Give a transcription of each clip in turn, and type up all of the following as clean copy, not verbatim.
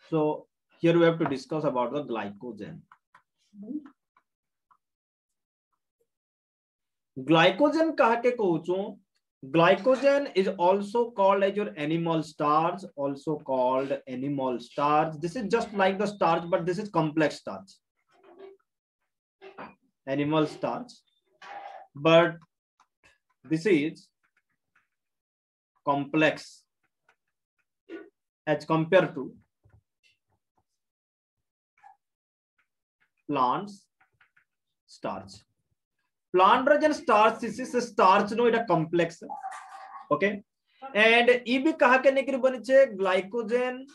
So here we have to discuss about the glycogen. Glycogen कहा के कहूँ, glycogen is also called as your animal starch, also called animal starch. This is just like the starch, but this is complex starch. Animal starch, but this is complex as compared to plants starch. Plant region starch, this is a starch, no, it a complex. Okay, and ये भी कहा के निकल बनी चे glycogen.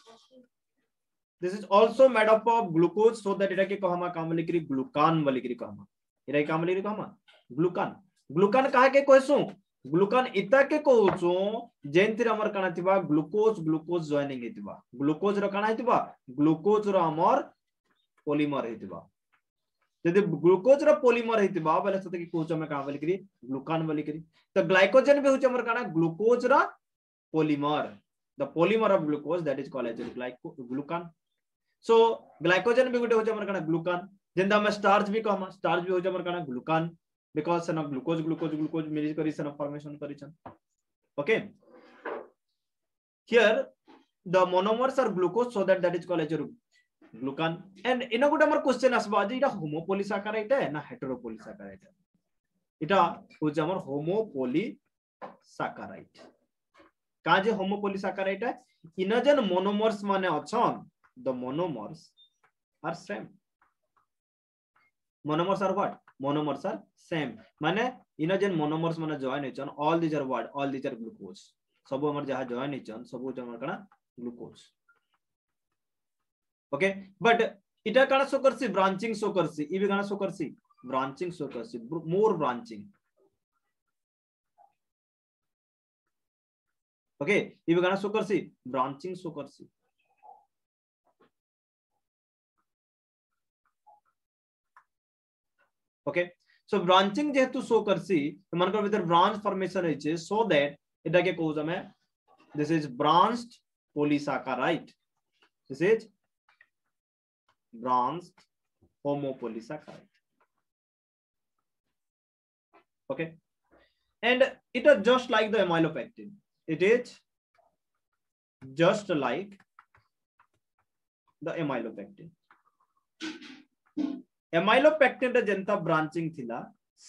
This is also made up of glucose, so that इटा के कहाँ मा काम लिखरी glucan वाली करी कहाँ मा इटा के काम लिखरी कहाँ मा glucan. Glucan कहा के कोई सो glucan इता के को सो जेंतिर अमर कना थिबा glucose joining हितिबा glucose रो कना हितिबा glucose रो अमर polymer हितिबा यदि ग्लूकोज रो पॉलीमर हितिबा बले सते कि कोच में का बलिकरी ग्लूकान बलिकरी तो ग्लाइकोजन भी होचे हमर काना ग्लूकोज रो polymer the polymer of glucose that is called as glucan so glycogen भी गोटे होचे हमर काना ग्लूकान जेंदा हम स्टार्च भी कहमा स्टार्च भी होचे हमर काना ग्लूकान बिकॉज़ सन ग्लूकोज मिक्स करी सन फॉर्मेशन करिछन okay here the monomers are glucose so that is called as glucan and ina gote amar question asba je ita homopolysaccharide hai na heteropolysaccharide ita hoje amar homopolysaccharide ka je homopolysaccharide hai ina jen monomers mane achon the monomers are same monomers are what monomers are same mane ina jen monomers mane join hechon all these are what all these are glucose सब amar jaha join hechon सब amar kana glucose okay but ita kana show karsi branching show karsi ibi kana show karsi branching show karsi more branching okay ibi kana show karsi branching show karsi okay so branching jehetu show karsi manakar bhitar branch formation hoiche so that eta ke कहू हमें this is branched polysaccharide this is branched homopolysaccharide okay and it is just like the amylopectin it is just like the amylopectin रे जनता branching थिला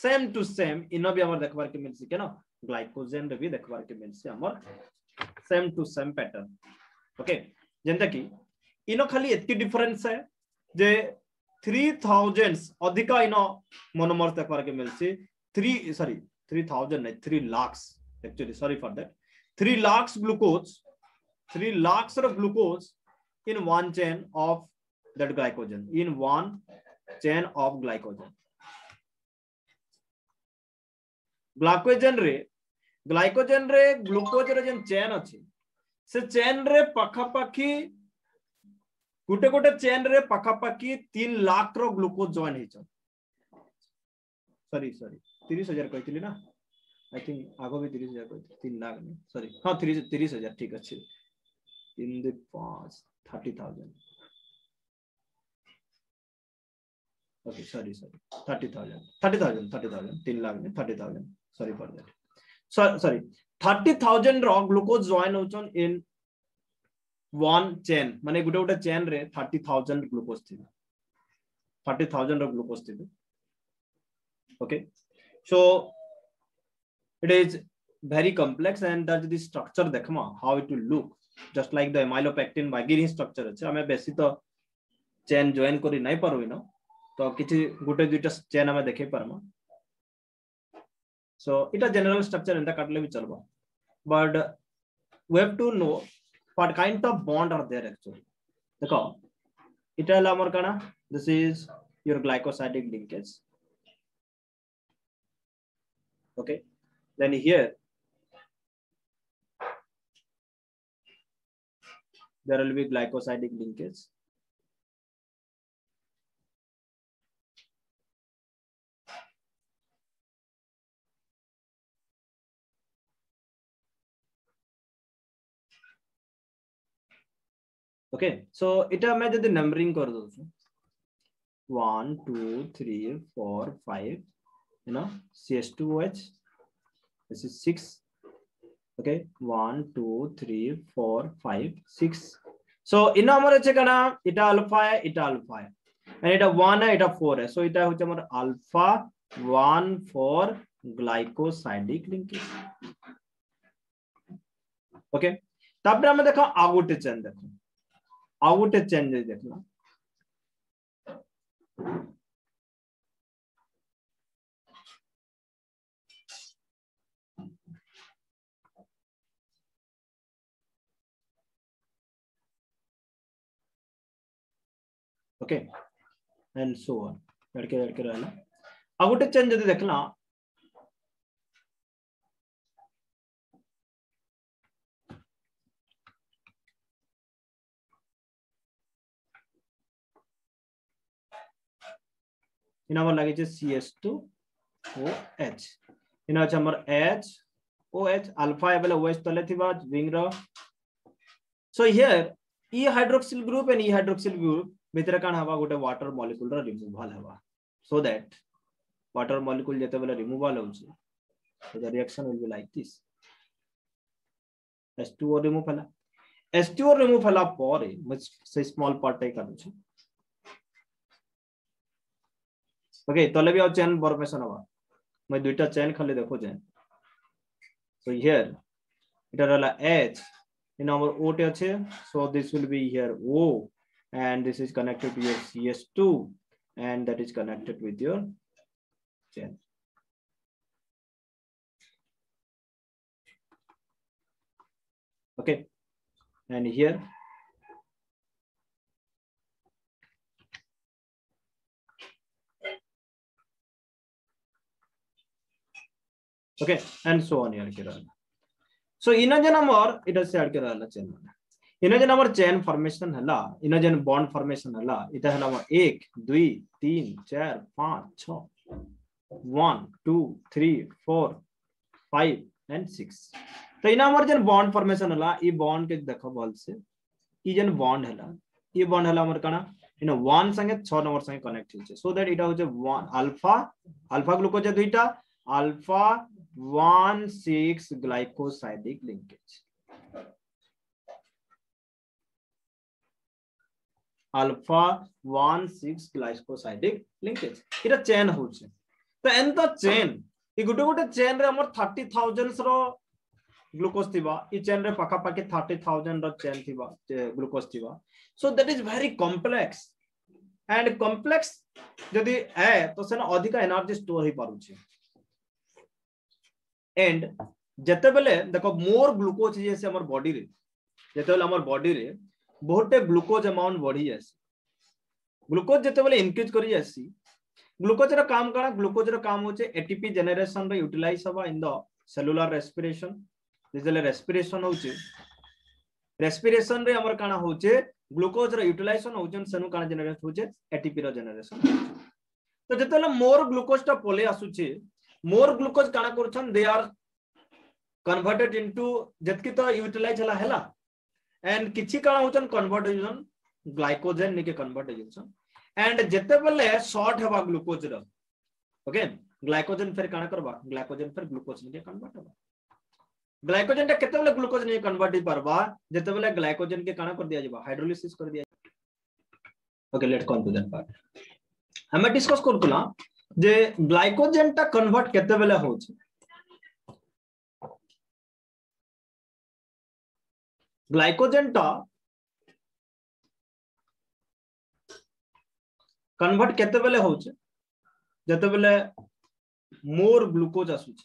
same to same इनो भी हमर देखबार के मिलसी के ना glycogen रे भी देखबार के मिलसी हमर same to same pattern okay जनता की इनो खाली एतकी डिफरेंस है जे 3000 अधिका इनो मोनोमर्स देखबार के मिलसी 3000 नहीं 3 lakhs actually sorry for that 3 lakhs glucose 3 lakhs of glucose in one chain of that glycogen in one chain of glycogen glycogen रे ग्लूकोज रे जेन चेन अछि से चेन रे पाखापाखी गोटे गोटे चेन रे पाखापाखी 3 लाख रो ग्लूकोज जॉइन हेछ सॉरी 30000 कहतिली ना आई थिंक आगो भी 30000 कहतिली 3 लाख नहीं सॉरी हां 30000 ठीक अछि 3 द 5 30000 okay sorry 30000 3 लाख नहीं 30000 sorry for that sorry 30000 रो ग्लूकोज जॉइन होचन इन one chain माने गुटे गुटे चेन रे 30000 ग्लूकोज थी 30000 रो ग्लूकोज थी okay so it is very complex and that the structure देखमा how it will look just like the amylopectin बागिरी structure अछि हमें बेसी तो चेन जॉइन करी नहीं परबिनो तो किछि गुटे दुटा चेन हमें देखे परमा so it a general structure in the काटले भी चलबा but we have to know what kind of bond are there actually देखो इटा ला हमर काना this is your glycosidic linkage okay then here there will be glycosidic linkage okay so इटा मैं जदी नंबरिंग कर दो 1 2 3 4 5 you know CH2OH this is 6 okay 1 2 3 4 5 6 so ina amar ache kana ita alpha hai and ita 1 hai ita 4 hai so ita hoche amar alpha 1 for glycosidic linkage okay तापर हमें देखो out chain देखो out chain देखना okay and so on लड़के रहना out chain जदी देखना इन हमर लागे छै CH2OH इन अछि हमर HOH अल्फा एबले OH तले थिबा रिंग रो सो हियर ई हाइड्रोक्सिल ग्रुप एंड ई हाइड्रोक्सिल ग्रुप भितर कान हवा गोटे वाटर मॉलिक्यूल रो रिमूवल हवा सो दैट वाटर मॉलिक्यूल जते बेले रिमूवल हो छै so the reaction will be like this H2O remove हला H2O रिमूव हला पर से स्मॉल पार्ट कर छै ओके तले भी चेन फॉर्मेशन हवा मैं दुईटा चेन खाली देखो जे so here it रहला H in our O टे अच्छे so this will be here O and this is connected to your CH2 and that is connected with your chain okay and here okay and so on here kira so ina jana more it is add kira la chain ina jana more chain formation halla ina jana bond formation halla ita halla 1 2 3 4 5 6 1 2 3 4 5 and 6 तो ina more jana bond formation halla ई bond के देखो बोल से ई जन bond हला ये bond हला हमर कना इन 1 संगे 6 नंबर संगे कनेक्ट होचे सो दैट इटा होचे 1 अल्फा ग्लूकोज दुईटा alpha 1,6 glycosidic linkage alpha 1,6 glycosidic linkage इटा चेन होचे तो एंता चेन ई गुटे चेन रे हमर 30,000 रो ग्लूकोज थिबा ई चेन रे पाखा पाखी 30,000 रो चेन थिबा ग्लूकोज थिबा सो that is very complex and complex जदी है तो सेना अधिक एनर्जी स्टोर ही पारुचे एंड जते बेले देखो मोर ग्लूकोज जैसे हमर बॉडी रे जते बेले हमर बॉडी रे बहुते ग्लूकोज अमाउंट बढ़ी जासी ग्लूकोज जते बेले इंक्रीज करी जासी ग्लूकोज रो काम करा ग्लूकोज रो काम होचे एटीपी जनरेशन रे यूटिलाइज हवा इन द सेलुलर रेस्पिरेशन जिले रेस्पिरेशन होचे रेस्पिरेशन रे हमर काना होचे ग्लूकोज रो यूटिलाइजेशन होचन सेनु काना जनरेट होचे एटीपी रो जनरेशन तो जते बेले मोर ग्लूकोज ता पले आसुचे more glucose काना करछन they are converted into जतकी तो यूटिलाइज हला and किछि काना होचन कन्वर्टेशन ग्लाइकोजन निके कन्वर्टेशन and जते बेले शॉर्ट हवा ग्लूकोज रो ओके ग्लाइकोजन फिर काना करबा ग्लाइकोजन फिर ग्लूकोज निके कन्वर्ट हवा ग्लाइकोजन ता केते बेले ग्लूकोज निके कन्वर्ट ही परबा जते बेले ग्लाइकोजन के काना कर दिया जबा हाइड्रोलिसिस कर दिया okay let's come to that part हम डिस्कस करतला जे ग्लाइकोजन ता कन्वर्ट केते बेले होछ ग्लाइकोजन ता कन्वर्ट केते बेले होछ जते बेले मोर ग्लूकोज आसुछ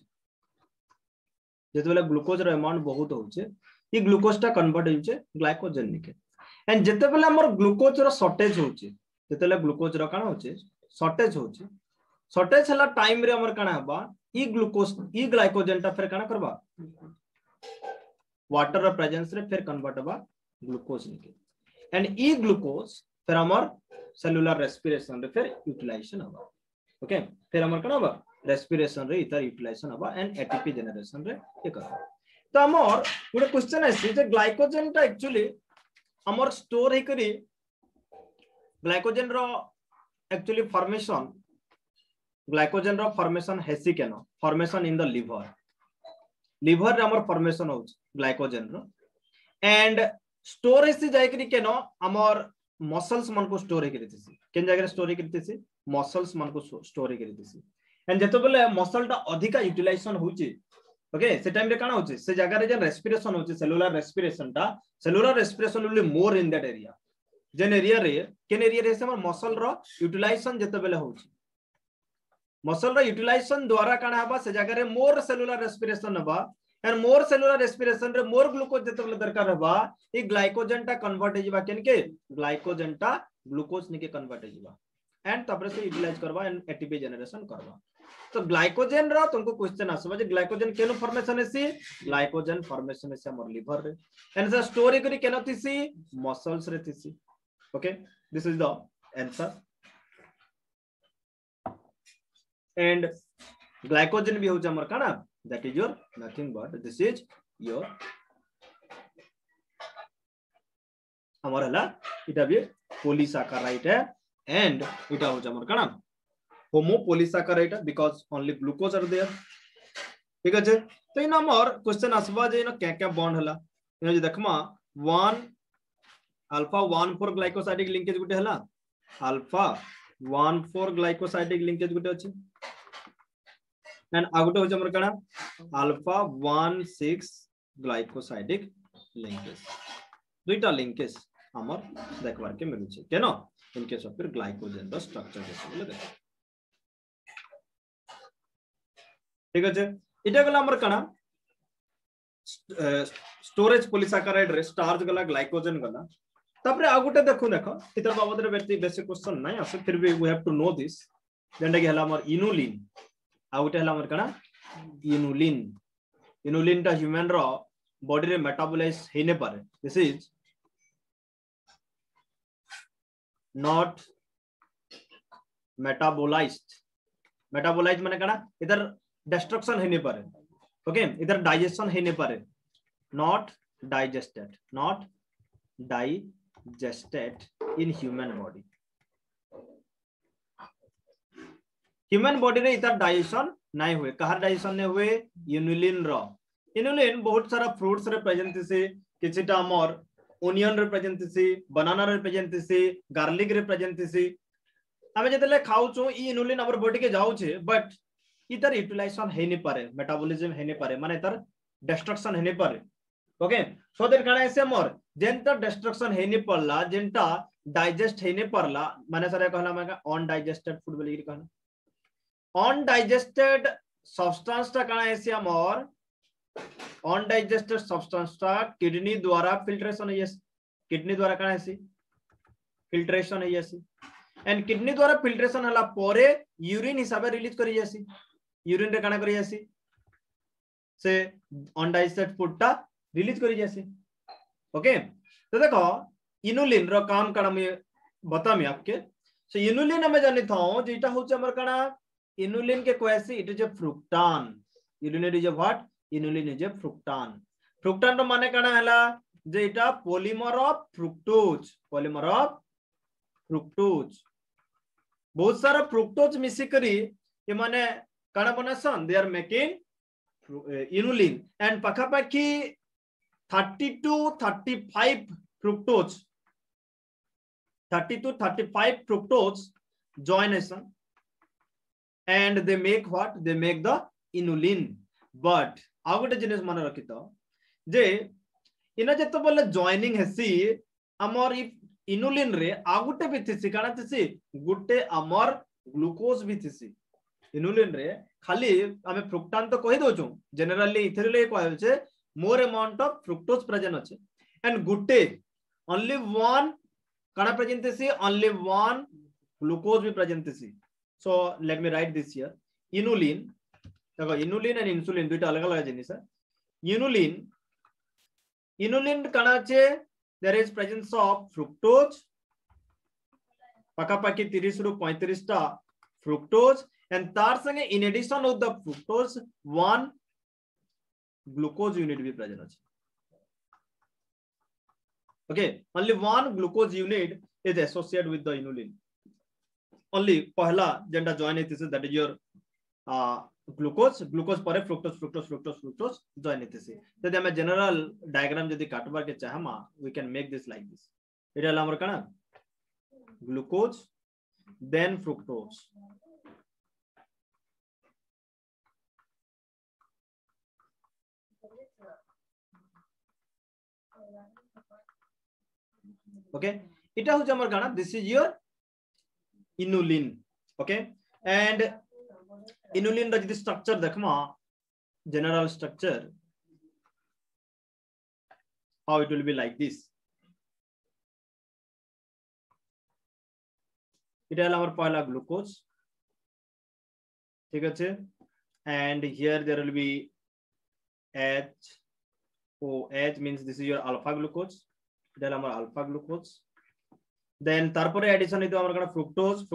जते बेले ग्लूकोज रो अमाउंट बहुत होछ ई ग्लूकोज ता कन्वर्ट होछ ग्लाइकोजन निके एंड जते बेले हमर ग्लूकोज रो शॉर्टेज होछ जते बेले ग्लूकोज रो काना होछ शॉर्टेज होछ शॉर्टेज हला टाइम रे हमर काना हबा ई ग्लूकोज ई ग्लाइकोजन ता फिर काना करबा वाटर रो प्रेजेंस रे फिर कन्वर्ट हबा ग्लूकोज निके एंड ई ग्लूकोज फिर हमर सेलुलर रेस्पिरेशन रे फिर यूटिलाइजेशन हबा ओके फिर हमर काना हबा रेस्पिरेशन रे इतर यूटिलाइजेशन हबा एंड एटीपी जनरेशन रे ये करबा तो हमर गुडे क्वेश्चन है जे ग्लाइकोजन ता एक्चुअली हमर स्टोर हे करी ग्लाइकोजेन रो एक्चुअली फॉर्मेशन हेसी केन फॉर्मेशन इन द लिवर रे हमर फॉर्मेशन हो ग्लाइकोजेन रो एंड स्टोर हेसी जाय करी केन हमर मसल्स मन को स्टोर हे करी थिसी केन जगह स्टोर हे करी थिसी मसल्स मन को स्टोर हे करी थिसी एंड जेतो बेले मसल टा अधिका यूटिलाइजेशन होची ओके से टाइम रे काना होची से जगह रे जे रेस्पिरेशन होची cellular respiration will be more in that area जेन एरिया रे केन एरिया रे से हमर मसल रो यूटिलाइजेशन जेतो बेले होची मसल रो यूटिलाइजेशन द्वारा काना हबा से जगह रे मोर सेलुलर रेस्पिरेशन हबा एंड मोर सेलुलर रेस्पिरेशन रे मोर ग्लूकोज जेतो बेले दरकार हबा ई ग्लाइकोजेन टा कन्वर्ट हे जिबा केन के ग्लाइकोजेन टा ग्लूकोज ने के कन्वर्ट हे जिबा एंड तबरे से यूटिलाइज करबा एंड एटीपी जनरेशन करबा तो ग्लाइकोजेन रा तुमको क्वेश्चन आसबा जे ग्लाइकोजेन केनो फॉर्मेशन हेसी ग्लाइकोजेन फॉर्मेशन हेसी हमर लिवर रे एंड से स्टोरी करी केनो थिसी मसल्स रे थिसी okay this is the answer and glycogen भी हो हमर काना that is your nothing but this is your हमर हला इटा भी पॉलीसैकेराइड है एंड इटा हो हमर काना homopolysaccharide because only glucose are there ठीक है तो इन हमर क्वेश्चन आसबा जे इन क्या बॉन्ड हला इन जे देखमा 1 अल्फा 1,4 ग्लाइकोसाइडिक लिंकेज गुटे हला अल्फा 1,4 ग्लाइकोसाइडिक लिंकेज गुटे अछि एंड आगुटे हो हमर काना अल्फा 1,6 ग्लाइकोसाइडिक लिंकेज दुईटा लिंकेज हमर देखबार के मिलु छै केनो इन केस ऑफ फिर ग्लाइकोजेन द स्ट्रक्चर जैसे बोले देख ठीक है इटा गला हमर काना स्टोरेज पॉलीसैकेराइड रे स्टार्च गला ग्लाइकोजेन गला तबरे आगुटे देखो इतर बाबद रे बेसिक क्वेश्चन नहीं आसे फिर भी we have to know this जेंडा के हला हमर इनुलिन आगुटे हला हमर काना इनुलिन ता ह्यूमन रो बॉडी रे मेटाबोलाइज हेने पारे दिस इज नॉट मेटाबोलाइज्ड माने काना इधर डिस्ट्रक्शन हेने पारे ओके इधर डाइजेशन हेने पारे not digested in human body रे इधर डाइजेशन नहीं हुए कहार डाइजेशन ने हुए इनुलिन बहुत सारा फ्रूट्स रे प्रेजेंट से किछटा हमर ओनियन रे प्रेजेंट से बनाना रे प्रेजेंट से गार्लिक रे प्रेजेंट से हमें जतले खाउ छु ई इनुलिन हमर बॉडी के जाउ छे बट इधर यूटिलाइजेशन हेने पारे मेटाबॉलिज्म हेने पारे माने इधर डिस्ट्रक्शन हेने पारे ओके सो देर काना ऐसे हमर जेंटा डिस्ट्रक्शन हेने पड़ला जेंटा डाइजेस्ट हेने पड़ला माने सारे कहला माने अनडाइजेस्टेड फूड बोली कहना अनडाइजेस्टेड सब्सटेंस ता काना ऐसे हमर अनडाइजेस्टेड सब्सटेंस ता किडनी द्वारा फिल्ट्रेशन है किडनी द्वारा काना ऐसी फिल्ट्रेशन है एंड किडनी द्वारा फिल्ट्रेशन हला परे यूरिन हिसाब रिलीज करी जासी यूरिन रे काना करी जासी से अनडाइजेस्टेड फूड ता रिलीज करी जासी ओके तो देखो इनुलिन रो काम काना मैं बतामी आपके सो इनुलिन हमें जानि थाओ जेटा होचे हमर काना इनुलिन के क्वेसी it is a fructan inulin is a what inulin is a fructan रो माने काना हला जे इटा पॉलीमर ऑफ फ्रुक्टोज बहुत सारा फ्रुक्टोज मिसी करी ये माने काना बनासन they are making inulin and पाखापाखी 30 to 35 fructose join and they make what they make the inulin but आगोटे जिनिस मन रखी तो जे इना जतो बोले जॉइनिंग हेसी हमर इनुलिन रे आगोटे भी थिसी काना थिसी गुटे हमर ग्लूकोज भी थिसी इनुलिन रे खाली हमें फ्रुक्टान तो कहि दोछु जनरली इथेले कहै छै more amount of fructose present अच्छे and गुटे only one काना present थी only one glucose भी present थी so let me write this here inulin देखो inulin and insulin दुईटा अलग अलग जिनिस है inulin काना चे there is presence of fructose पाकापाकी 30 रु 35 टा fructose and तार संगे in addition of the fructose one glucose unit भी प्रेजेंट अछि Okay, only one glucose unit is associated with the inulin. Only पहला जेंडा join है that is your glucose पर fructose join है तो हमें general diagram यदि काटबार के चाहमा we can make this like this. इटा हला हमर काना glucose then fructose. Okay, ita hoche amar kana this is your inulin. Okay, and inulin ra jodi structure dekhma general structure how it will be like this. Ita hela amar pehla glucose, thik ache, and here there will be H means this is your alpha glucose. Alpha glucose. Then tarpore addition is our fructose.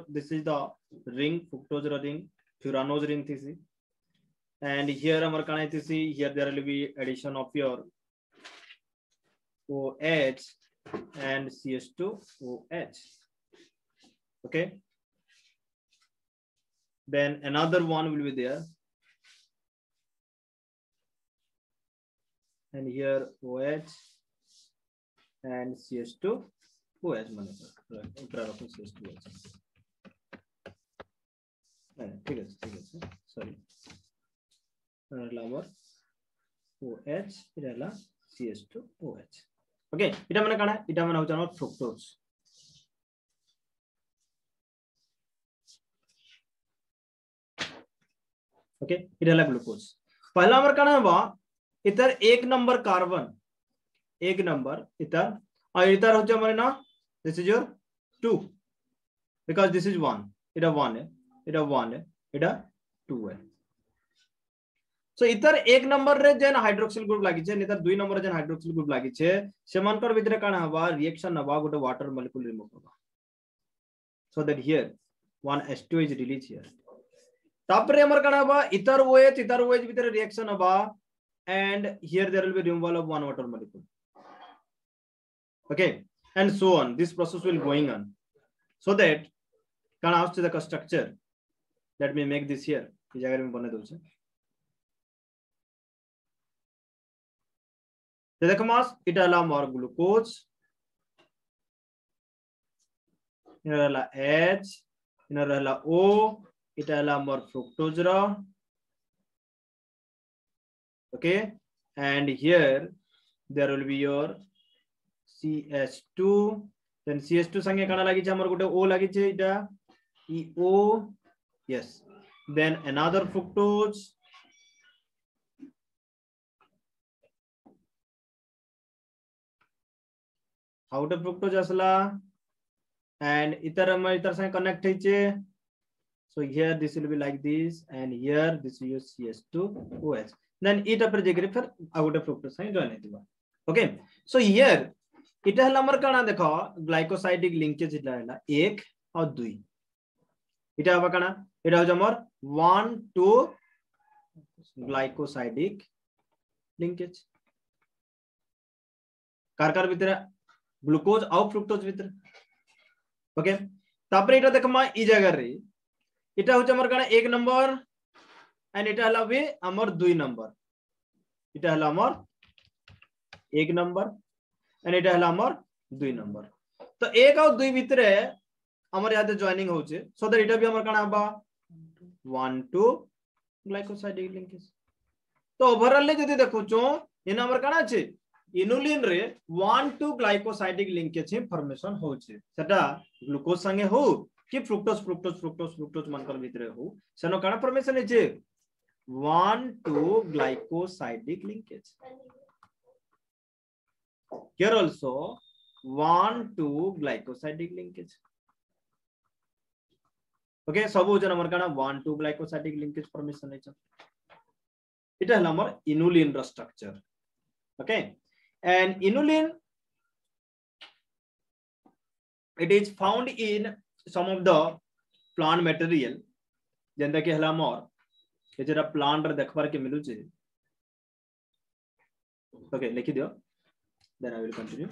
This is the ring, fructose ring, furanose ring. And here here there will be addition of your OH and CH2OH. Okay. Then another one will be there. And here OH and CH2OH. Sorry. OH, CH2OH. Okay, ita mana kana? Ita mana hocha fructose. Okay, ita la glucose. पहला हमर kana हवा इधर एक number carbon, एक number इधर और इधर होचे हमारे ना this is your 2 because this is 1 इधर 1 है, इधर 1 है, इधर 2 है. So इधर एक नंबर रे जेन हाइड्रोक्सिल ग्रुप लागि छे, इधर 2 नंबर जेन हाइड्रोक्सिल ग्रुप लागि छे, सेमानकर भितरे काना हवा रिएक्शन हवा गोटे वाटर मॉलिक्यूल रिमूव होगा. So that here one H2 is released here. तापरे हमर काना हवा इधर OH भितरे रिएक्शन हवा and here there will be removal of one water molecule. Okay, and so on. This process will going on. So that can ask the structure. Let me make this here. So it allow more glucose. It allow H. It allow O. It allow more fructose. Okay, and here there will be your CH2. Then CH2 sange kana lagi chamar gote O lagi che ita EO. Yes. Then another fructose. How to fructose asla? And itar sange connect che. So here this will be like this, and here this is your CH2OH. Then it up for out of fructose join. Okay, so here it है हमर काना देखो glycosidic linkage इला है 1 और 2 इटा हवा काना इटा हो हमर 1 2 ग्लाइकोसाइडिक लिंकेज कार भीतर ग्लूकोज और फ्रुक्टोज भीतर. ओके, तापरे इटा देखमा ई जगह रे इटा हो हमर काना 1 नंबर एंड इटा हला वे हमर 2 नंबर. इटा हला हमर 1 नंबर एंड इटा हला हमर 2 नंबर. तो 1 और 2 भितरे हमर याते जॉइनिंग होचे. सो दैट इटा भी हमर काना हबा 1 2 ग्लाइकोसाइडिक लिंकेज. तो ओवरऑल ले जदी देखो छो एना हमर काना छे इनुलिन रे 1 2 ग्लाइकोसाइडिक लिंकेज फॉर्मेशन होचे. सेटा ग्लूकोज संगे हो कि फ्रुक्टोज मानकर भितरे हो सेनो काना फॉर्मेशन है 1 2 glycosidic linkage. Here also 1 2 glycosidic linkage. Okay, सब जन हमर काना 1 2 glycosidic linkage formation है. इटा हला हमर inulin रा structure. Okay, and inulin it is found in some of the plant material जेंदा के हला हमर के जरा प्लांट रे देखबार के मिलु छे. Okay, लिखि दियो then I will continue.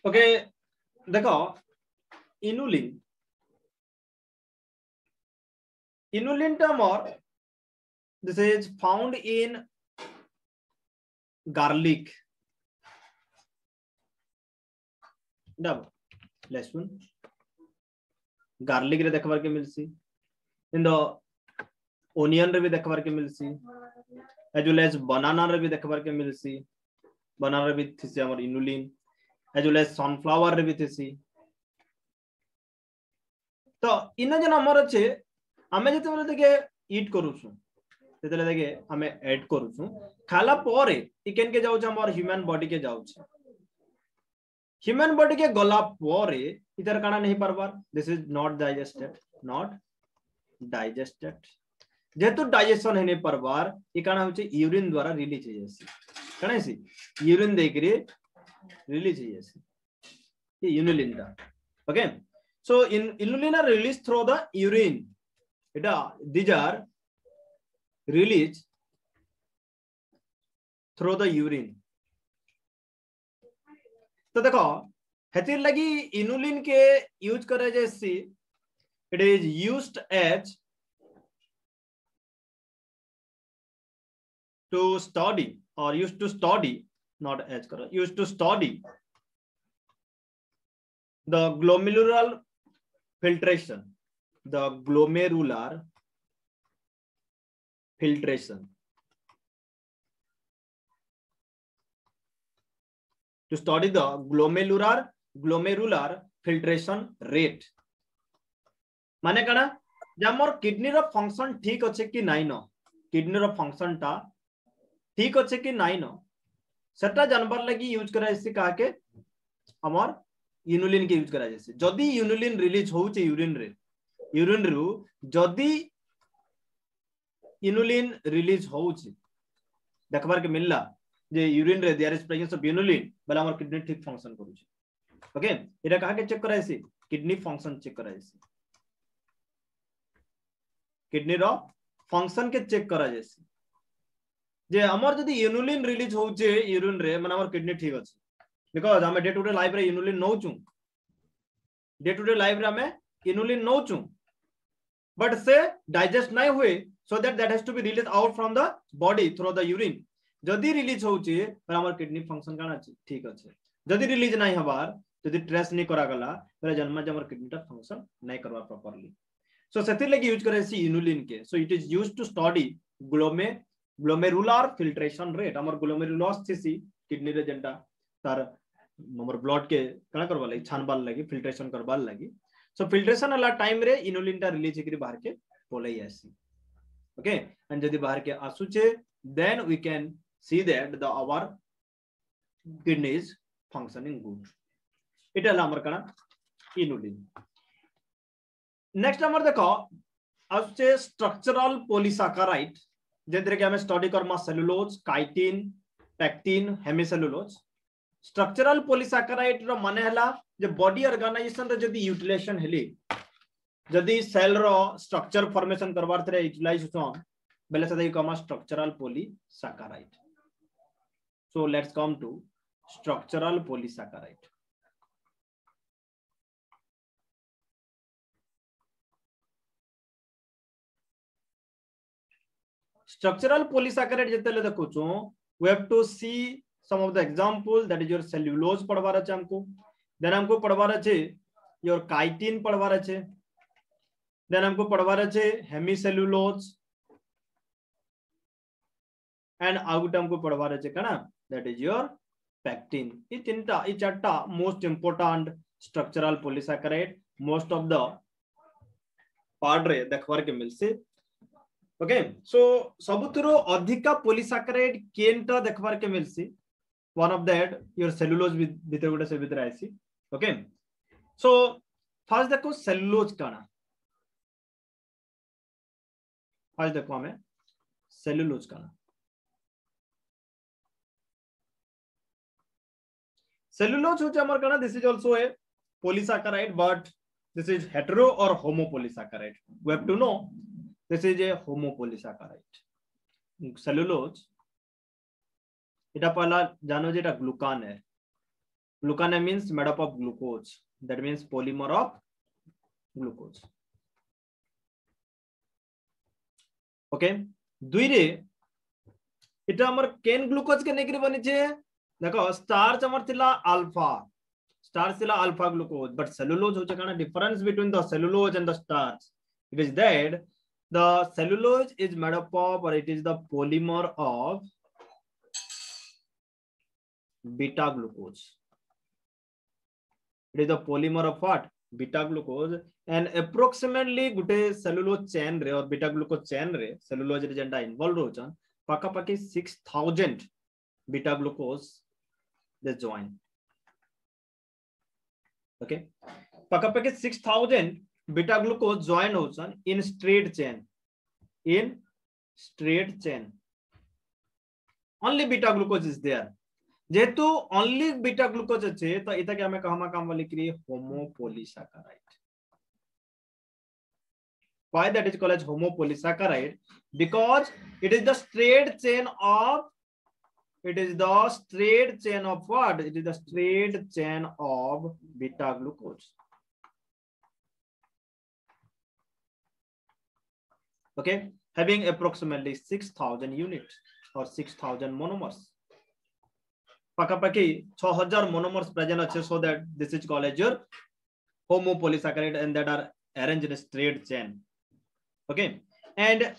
Okay, देखो inulin term this is found in garlic, लहसुन गार्लिक रे देखबार के मिलसी, इन द ओनियन रे भी देखबार के मिलसी, एज वेल एज बनाना रे भी देखबार के मिलसी, बनाना रे भी थिसी हमर inulin, as well as sunflower रे भी थिसी। तो इन जन हमर अछि हमें जते बोले देखे ईट करूछु तेतले देखे हमें ऐड करूछु खाला परे इ केन के जाउ छ हमर ह्यूमन बॉडी के जाउ छ, ह्यूमन बॉडी के गला परे इधर काना नहीं परबार, this is not digested, not digested, जेतु डाइजेशन हेने परबार इ काना होचे यूरिन द्वारा रिलीज हे जैसी, काना सी यूरिन देकरे रिलीज हे जैसी ये इनुलिन दा। Okay, so inulin are released through the urine, these are released through the urine। तो देखो हेतिर लगी इनुलिन के यूज करे जैसी, it is used as to study or used to study, not as करो, used to study the glomerular filtration, the glomerular filtration, to study the glomerular filtration rate। माने कना जे हमर किडनी रो फंक्शन ठीक अछि कि नाही न, किडनी रो फंक्शन ता ठीक अछि कि नाही न सेटा जानबार लागि यूज करा जैसे कहा के हमर इनुलिन के यूज करा जैसे। जदी इनुलिन रिलीज होउचे यूरिन रे, यूरिन रु जदी इनुलिन रिलीज होउचे देखबार के मिलला जे यूरिन रे there is presence of inulin बला हमर किडनी ठीक फंक्शन करूचे। ओके, एटा कहा के चेक करा जैसे किडनी फंक्शन चेक करा जैसे, किडनी रो फंक्शन के चेक करा जैसे जे हमर जदी इनुलिन रिलीज होउचे यूरिन रे माने हमर किडनी ठीक अछि, बिकॉज़ हमें डे टू डे लाइफ रे इनुलिन नौचू, डे टू डे लाइफ रे हमें इनुलिन नौचू बट से डाइजेस्ट नहीं हुए, so that has to be release out from the body through the urine. जदी रिलीज होउची पर हमर किडनी फंक्शन काना अछि ठीक अछि, जदी रिलीज नहीं हबार जदी ट्रेस नहीं करा गला पर जन्म जे हमर किडनी टा फंक्शन नहीं करवा प्रॉपर्ली, सो सेति लगी यूज करे सी इनुलिन के। So it is used to study glomerular filtration rate, हमर ग्लोमेरुलस थिसी किडनी रे जेंटा तार हमर ब्लड के कना करबा लागि छानबार लागि फिल्ट्रेशन करबार लागि। सो फिल्ट्रेशन वाला टाइम रे इनुलिन टा रिलीज हेकरी बाहर के पोलै आसी। ओके, एंड जदी बाहर के आसुचे then we can see that the our kidney is functioning good. इटा हमर कना इनुलिन। नेक्स्ट हमर देखो आसुचे स्ट्रक्चरल पॉलीसैकेराइड, जेतरे के हमें स्टडी करमा cellulose, chitin, pectin, hemicellulose. Structural polysaccharide रो माने हला जे बॉडी ऑर्गेनाइजेशन रे जदी यूटिलाइजेशन हेली, जदी सेल रो स्ट्रक्चर फॉर्मेशन करबार थरे यूटिलाइजेशन बेले से कमा structural polysaccharide. So let's come to structural polysaccharide. Structural polysaccharide जेतेले देखुछु we have to see some of the example, that is your cellulose पढ़वार अच्छे हमको, then हमको पढ़वार अच्छे your chitin पढ़वार अच्छे, then हमको पढ़वार अच्छे हेमिसेलुलोज and आउट हमको पढ़वार अच्छे कना that is your pectin। ये तीनटा ये चारटा most important structural polysaccharide most of the part रे देखवार के मिल से। ओके सो सबुथरो अधिका पॉलीसैकेराइड केनटा देखबार के मिलसी one of that your cellulose भीतर गोटे से भीतर आसी ओके सो फर्स्ट देखो सेलुलोज काना फर्स्ट देखो हमें सेलुलोज काना सेलुलोज होचे हमर काना this is also a polysaccharide but this is hetero or homopolysaccharide. We have to know this is a homopolysaccharide. Cellulose এটা पहला जानो जे এটা ग्लूकान है. Glucan means made up of glucose. That means polymer of glucose. Okay. दुई रे এটা हमर केन glucose के नेगरी बनि छे देखो स्टार्च हमर थिला alpha starch is alpha glucose but cellulose hoche kana difference between the cellulose and the starch it is that the cellulose is made up of or it is the polymer of beta glucose. It is the polymer of what? Beta glucose and approximately gute cellulose chain re or beta glucose chain re cellulose रे जेंटा involved होचन पाका पाकी 6000 beta glucose they join. Okay pakapaki 6000 beta glucose join hosan in straight chain only beta glucose is there जेहेतु only beta glucose अच्छे तो इता क्या हमें कहमा काम वाली करी homopolysaccharide. Why that is called as homopolysaccharide? Because it is the straight chain of it is the straight chain of what? It is the straight chain of beta glucose. Okay, having approximately 6000 units or 6000 monomers. Pakapaki 6000 monomers present are so that this is called as your homopolysaccharide and that are arranged in a straight chain. Okay, and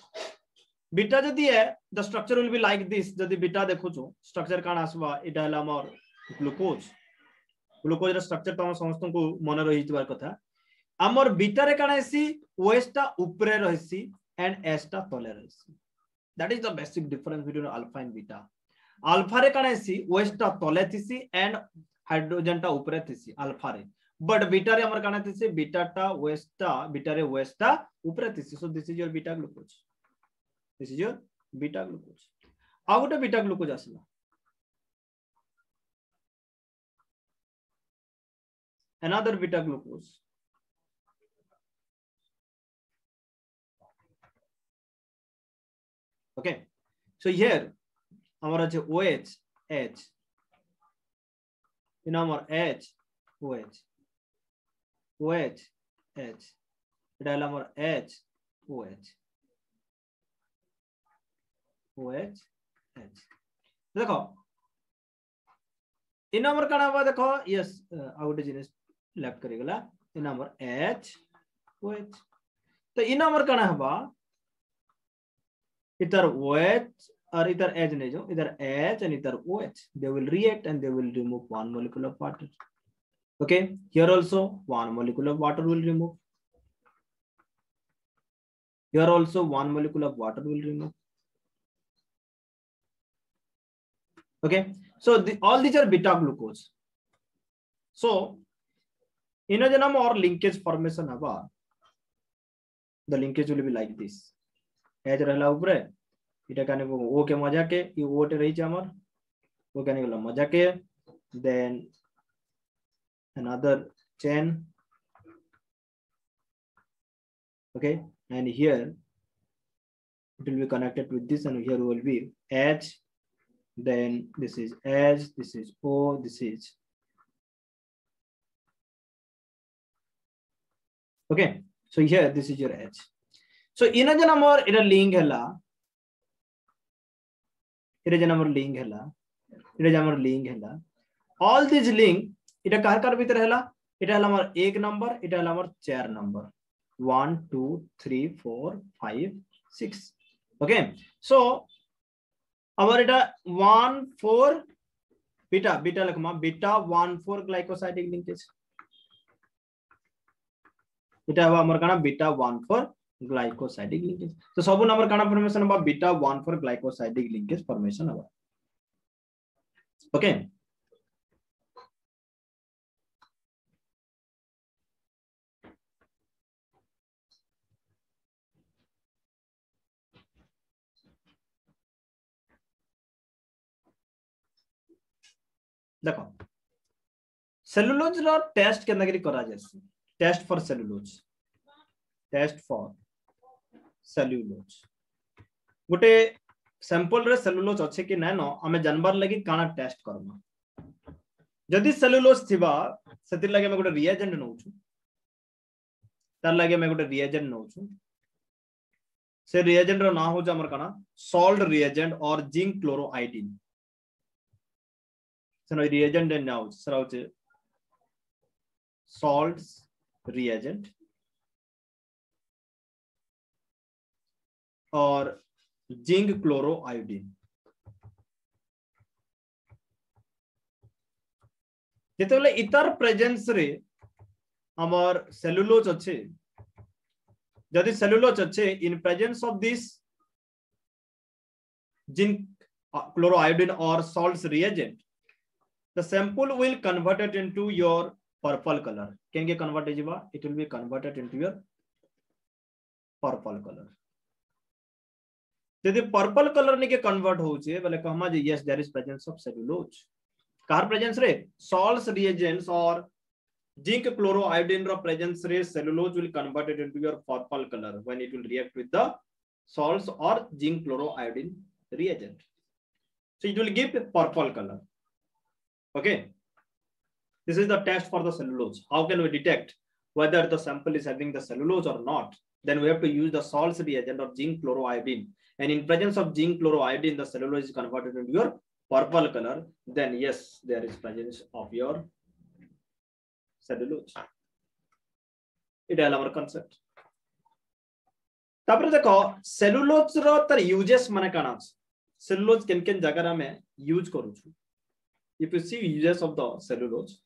beta जदी है the structure will be like this जदी beta देखो छो structure काना आसबा इटा हला हमर glucose रे स्ट्रक्चर तम समस्त को मन रही जबार कथा हमर बीटा रे काना एसी ओएस टा ऊपरे रहसी एंड एस टा तले रहसी that is the basic difference between alpha and beta alpha रे काना एसी ओएस टा तले थिसी एंड हाइड्रोजन टा ऊपरे थिसी अल्फा रे बट बीटा रे हमर काना थिसी बीटा टा ओएस टा बीटा रे ओएस टा ऊपरे थिसी so this is your beta glucose. This is your beta glucose. How would a beta glucose asla? Another beta glucose. Okay. So here, our OH, H. In our H, OH. OH, H. It is our H, OH. OH H देखो इन number का नाम देखो yes out जिनिस left करेगला इन number H OH तो इन number का नाम बा इधर OH और इधर H नहीं जो इधर H and इधर OH they will react and they will remove one molecule of water. Okay, here also one molecule of water will remove. Here also one molecule of water will remove. Okay, so all these are beta glucose. So in a genome or linkage formation haba the linkage will be like this. H रहला ऊपरे इटा काने को O के मजा के ये O टे रही चामर O काने को मजा के then another chain. Okay, and here it will be connected with this and here will be H. Then this is H, this is O, this is okay. So here this is your H. So in a number in a link hela, it is a number link hela, it is a number link hela. All these link it a car भीतर हला it हला हमर एक number it हला हमर चार number 1 2 3 4 5 6. Okay, so our এটা 1,4 beta beta लिखमा beta 1,4 glycosidic linkage এটা হবা আমার কানা beta 1,4 ग्लाइकोसाइडिक लिंकेज तो सब नंबर काना फॉर्मेशन बा beta 1 for glycosidic linkage formation बा ओके देखो सेलुलोज रो टेस्ट केना करी करा जाय टेस्ट फॉर सेलुलोज गोटे सैंपल रे सेलुलोज अच्छे कि नै न हमें जानबार लगी काना टेस्ट करबा जदि सेलुलोज थिबा सेतिर लगे हम गोटे रिएजेंट नउछु तार लगे हम गोटे रिएजेंट नउछु से रिएजेंट रो ना हो जा हमर काना सॉल्ट रिएजेंट और जिंक क्लोरोआयोडीन सनो रिएजेंट नाउ सराउचे salts reagent और जिंक क्लोरोआयोडीन जेतेबेले इतर प्रेजेंस रे हमर सेलुलोज अच्छे जदि सेलुलोज अच्छे in presence of this zinc chloroiodine or salts reagent the sample will convert it into your purple color can get converted it will be converted into your purple color यदि purple colour ने के convert होचे बोले कहमा जे yes there is presence of cellulose कार presence रे salts reagents और जिंक क्लोरोआयोडीन रो प्रेजेंस रे cellulose will convert it into your purple colour when it will react with the salts or zinc chloroiodine reagent so it will give purple color okay this is the test for the cellulose how can we detect whether the sample is having the cellulose or not then we have to use the salts reagent or zinc chloroiodine and in presence of zinc chloroiodine the cellulose is converted into your purple color then yes there is presence of your cellulose it is our concept तापर देखो cellulose रो तर uses माने काना cellulose केन केन जगह रा में यूज करू छु if you see uses of the cellulose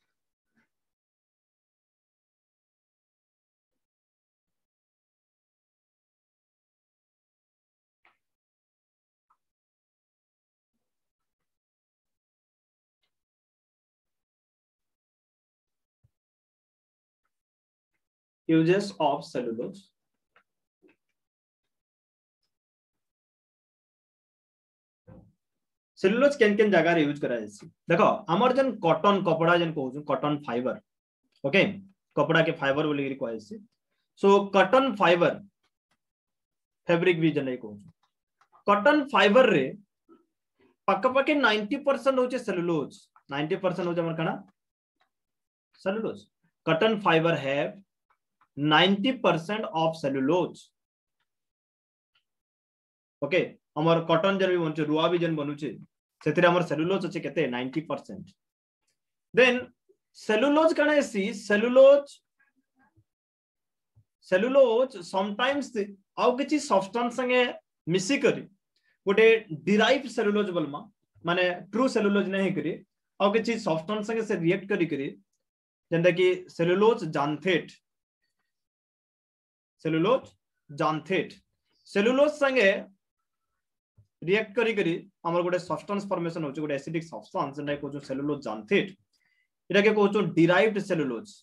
uses of cellulose cellulose केन केन जगह रे यूज करा जाय देखो हमर जन कॉटन कपड़ा जन कहू कॉटन फाइबर ओके कपड़ा के फाइबर बोली कहै छी सो कॉटन फाइबर फैब्रिक भी जन कहू कॉटन फाइबर रे पक्का पक्के 90% होचे सेलुलोज 90% होचे हमर कना cellulose cotton fibre have 90% of cellulose okay हमर कॉटन जन भी बनचे रुआ भी जन बनुचे सेतिरे हमर सेलुलोज अछि केते 90% देन सेलुलोज कना एसी सेलुलोज समटाइम्स आउ किछि सब्सटेंस संगे मिसी करी गोटे डिराइव सेलुलोज बलमा माने ट्रू सेलुलोज नहीं करी आउ किछि सब्सटेंस संगे से रिएक्ट करी करी जेंदा कि सेलुलोज जानथेट सेलुलोज संगे रिएक्ट करी करी हमर गोटे सब्सटेंस फॉर्मेशन होचे गोटे एसिडिक सब्सटेंस नै को जो सेलुलोज जानथेट एटा के कहू डिराइव्ड सेलुलोज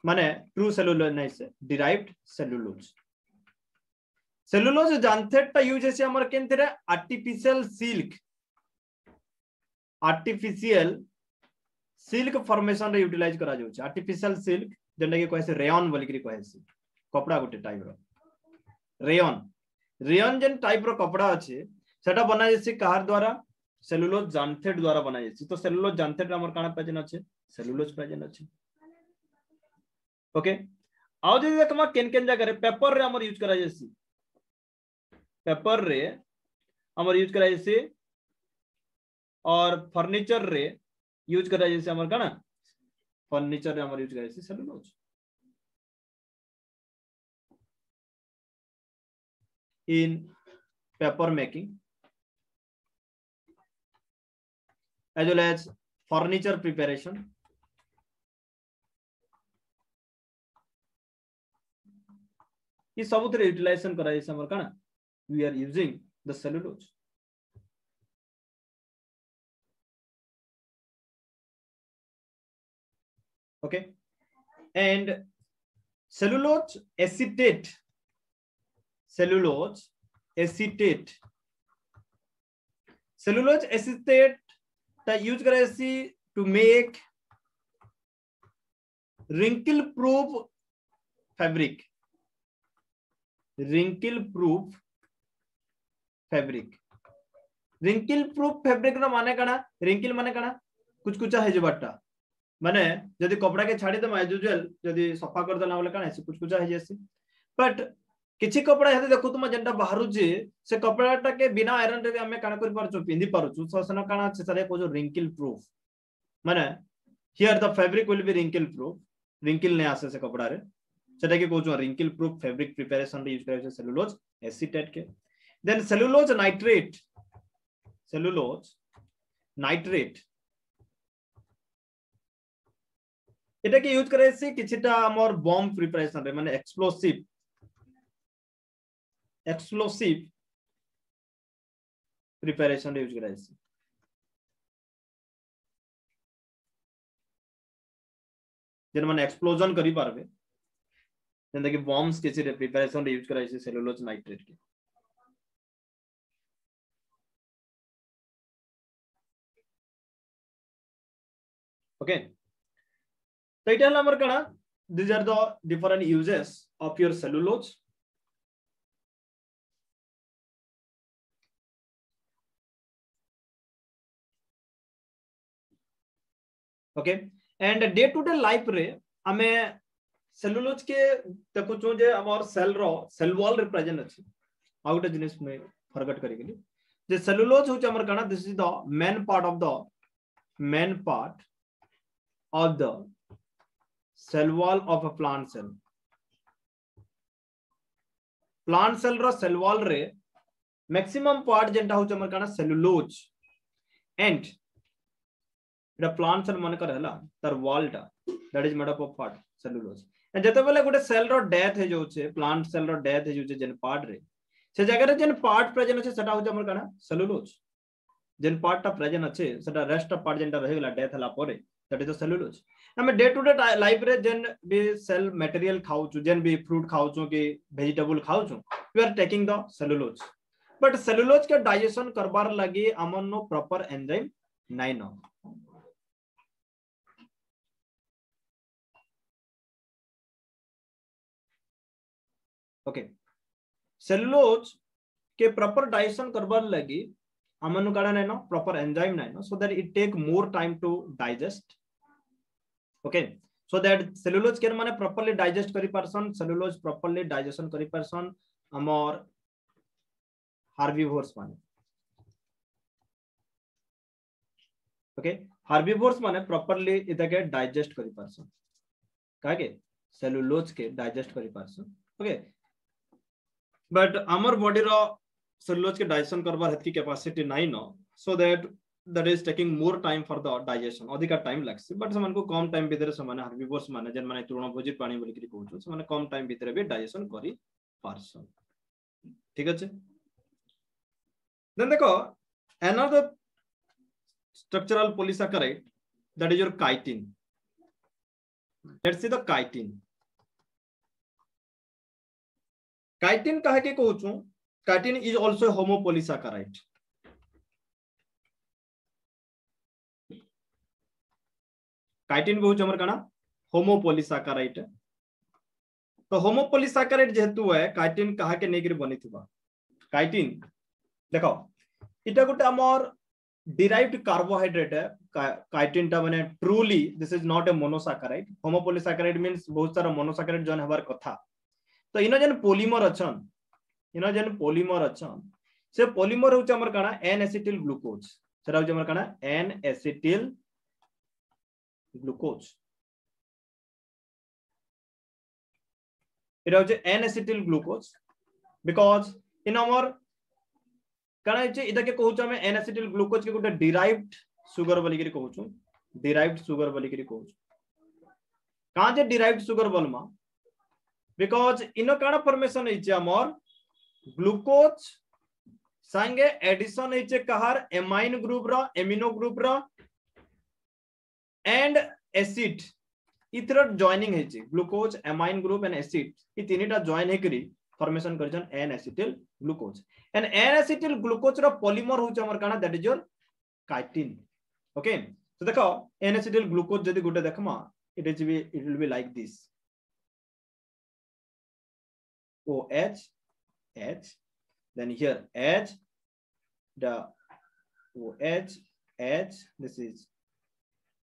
माने ट्रू सेलुलोज नै से डिराइव्ड सेलुलोज जानथेट ता यूज है हमर केनथरे आर्टिफिशियल सिल्क फॉर्मेशन रे यूटिलाइज करा जाउछ आर्टिफिशियल सिल्क जेंदा के कहै से रेयन बोली करी कहै से कपड़ा गोटे टाइप रो रेयन जेन टाइप रो कपड़ा अछि सेटा बना जैसे कार द्वारा सेलुलोज जानथेट द्वारा बना जैसे तो सेलुलोज जानथेट हमर काना प्रेजेंट अछि सेलुलोज प्रेजेंट अछि ओके आउ जे देखमा केन केन जगह रे पेपर रे हमर यूज करा जैसे पेपर रे हमर यूज करा जैसे और फर्नीचर रे यूज करा जैसे हमर काना फर्नीचर रे हमर यूज करा जैसे cellulose in paper making as well as furniture preparation ये सब थरे यूटिलाइजेशन करा जैसे हमर काना we are using the cellulose. Okay and cellulose acetate, cellulose acetate, cellulose acetate ता यूज करे सी to make wrinkle proof fabric, wrinkle proof fabric, wrinkle proof fabric रो माने कना, wrinkle माने कना कुछ कुछ है जबटा माने जदी कपड़ा के छाडी दम एज यूजुअल जदी सफा कर देला वाला कना कुछ कुछ है जैसे बट किछि कपड़ा हेते देखो तुम जेंटा बाहरु जे से कपड़ाटा के बिना आयरन रे हमें काना कर पारछु पिंदी पारछु ससना काना से सारे को जो wrinkle proof माने here the fabric will be wrinkle proof, wrinkle ने आसे से कपड़ा रे सेटा के कहू wrinkle proof fabric preparation रे यूज करे सेलुलोज एसीटेट के। Then cellulose nitrate, cellulose nitrate एटा के यूज करे से किछटा हमर बम प्रिपरेशन रे माने एक्सप्लोसिव, एक्सप्लोसिव प्रिपरेशन रे यूज करे से। जेन माने एक्सप्लोजन करी पारबे जेंदा कि बॉम्ब्स के से प्रिपरेशन रे यूज कराय से सेलुलोज नाइट्रेट के। ओके तो इटा हमर कना these are the different uses of your cellulose। Okay and day to day life रे हमें सेलुलोज के देखो जो जे हमर सेल रो सेल वॉल रिप्रेजेंट अछि आउट जिनिस में फरगट करी गेली जे सेलुलोज हो हमर कना this is the main part of the main part of the cell wall of a plant cell. Plant cell रो सेल वॉल रे मैक्सिमम पार्ट जेंटा हो हमर कना सेलुलोज एंड इटा प्लांट सेल मन कर हला तर वॉल टा that is made up of part cellulose and जते बेले गुटे सेल रो डेथ हे जो छे प्लांट सेल रो डेथ हे जो छे जेन पार्ट रे से जगह रे जेन पार्ट प्रेजेंट छे सेटा हो हमर कना सेलुलोज जेन पार्ट टा प्रेजेंट छे सेटा रेस्ट ऑफ पार्ट जेंटा रहे गेला डेथ हला परे दैट इज द सेलुलोज। हमें डे टू डे लाइफ रे जेन भी सेल मटेरियल खाउ छु जेन भी फ्रूट खाउ छु कि वेजिटेबल खाउ छु we are taking the cellulose but cellulose के डाइजेशन करबार लागि हमन नो प्रॉपर एंजाइम नाइ न। ओके सेलुलोज के प्रॉपर डाइजेशन करबार लागि हमन काडा नै न प्रॉपर एंजाइम नै न so that it take more time to digest. Okay so that cellulose के माने प्रॉपर्ली डाइजेस्ट करि परसन सेलुलोज प्रॉपर्ली डाइजेशन करि परसन हमर हार्बिवोर्स माने। ओके हार्बिवोर्स माने प्रॉपर्ली इता के डाइजेस्ट करि परसन कागे सेलुलोज के डाइजेस्ट करि परसन। ओके बट हमर बॉडी रो सेलुलोज के डाइजेशन करबार हेतकी कैपेसिटी नाही न so that is taking more time for the digestion अधिका टाइम लागस बट समन को कम टाइम भीतर समान हार्बिवोर्स माने जन माने तृणभोजी प्राणी बोली कि कहू छ माने कम टाइम भीतर भी डाइजेशन करि पारसन। ठीक अछि देन देखो another structural polysaccharide that is your chitin। let's see the chitin। chitin कहे के कहू छु chitin is also a homopolysaccharide। chitin बहुत हमर कना होमोपोलीसैकेराइड तो होमोपोलीसैकेराइड जेहेतु है chitin कहा के नेगिर बनी थिबा chitin देखो इटा गुटे हमर derived carbohydrate है chitin टा माने truly this is not a monosaccharide। homopolysaccharide means बहुत सारा monosaccharide जन हबार कथा तो इनो जन पॉलीमर अछन इनो जन पॉलीमर अछन से पॉलीमर होच हमर कना n acetyl glucose सेरा होच हमर कना n acetyl glucose इटा होच n acetyl glucose because in our कना जे इदा के कहू हमें n acetyl glucose के गुटे derived sugar बोली के कहू छु derived sugar बोली के कहू छु कहां जे derived sugar बोलमा बिकॉज इन काना फॉर्मेशन है हमर ग्लूकोज संगे एडिशन है कहार एमाइन ग्रुप रो एमिनो ग्रुप रो एंड एसिड इथर जॉइनिंग है glucose amine group and acid ई तीनटा जॉइन है करी फॉर्मेशन करजन N acetyl glucose and N acetyl glucose रो पॉलीमर होच हमर काना that is your chitin okay तो देखो एन एसिटिल ग्लूकोज जदी गुटे देखमा it will be like this OH H then here H the OH H this is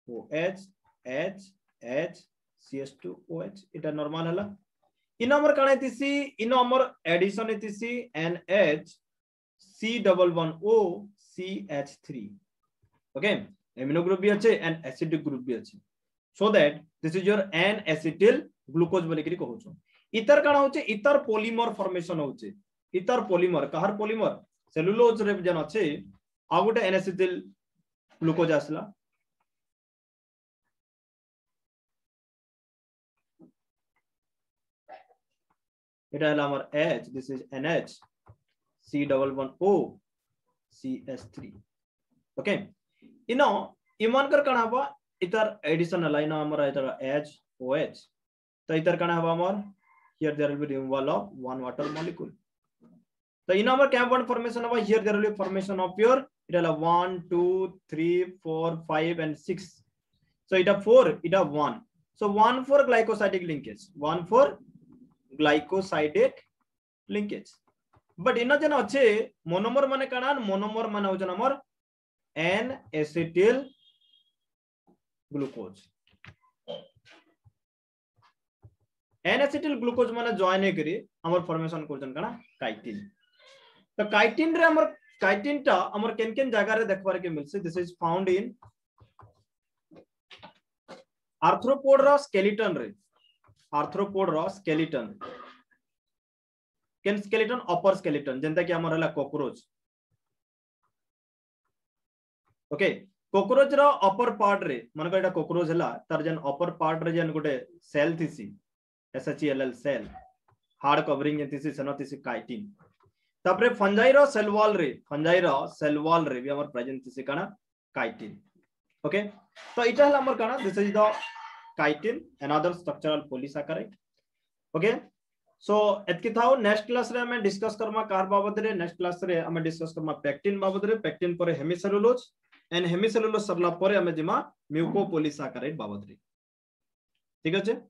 OH H H CS2 OH इटा नॉर्मल हला इन हमर काना इतिसी इन हमर एडिशन इतिसी NH C11O CH3 okay amino group भी अच्छे एंड एसिडिक ग्रुप भी अच्छे so that this is your N acetyl glucose बोले करी कहू छ इतर काना होचे इतर पॉलीमर फॉर्मेशन होचे इतर पॉलीमर कहार पॉलीमर सेलुलोज रे जन अच्छे आ गोटे N एसिटिल ग्लूकोज आसला इटा हला हमर H this is NH C11O CH3 okay इनो इमान कर काना हबा इतर एडिशन हला इनो हमर इतर H OH तो इतर काना हबा हमर here there will be removal of one water molecule so in our camp bond formation of here there will be formation of your it will 1 2 3 4 5 and 6 so it 4 it 1 so 1 for glycosidic linkage 1 for glycosidic linkage but in जन अच्छे monomer माने काना monomer माने हो जन हमर N acetyl glucose N acetyl glucose माने join है करी हमर फॉर्मेशन करजन काना काइटिन तो काइटिन रे हमर काइटिन टा हमर केन केन जगह रे देखबार के मिलसे this is found in arthropod रो स्केलेटन रे आर्थ्रोपोड रो स्केलेटन केन स्केलेटन अपर स्केलेटन जेंता कि हमर हला कॉकरोच ओके कॉकरोच रो अपर पार्ट रे मन को एटा कॉकरोच हला तार जन अपर पार्ट रे जन गोटे सेल थिसी SHELL सेल हार्ड कवरिंग एंतिसी सनोतिसी काइटिन तापरे फंजाई रो सेल वॉल रे भी हमर प्रेजेंट थिसी काना काइटिन ओके तो इटा हला हमर काना this is the chitin another structural polysaccharide okay so एतकी थाउ नेक्स्ट क्लास रे हमें डिस्कस करमा कार बाबत रे नेक्स्ट क्लास रे हमें डिस्कस करमा पेक्टिन बाबत रे पेक्टिन पर हेमिसेलुलोज एंड हेमिसेलुलोज सरला पर हमें जिमा म्यूकोपॉलीसैकेराइड बाबत रे ठीक अछि।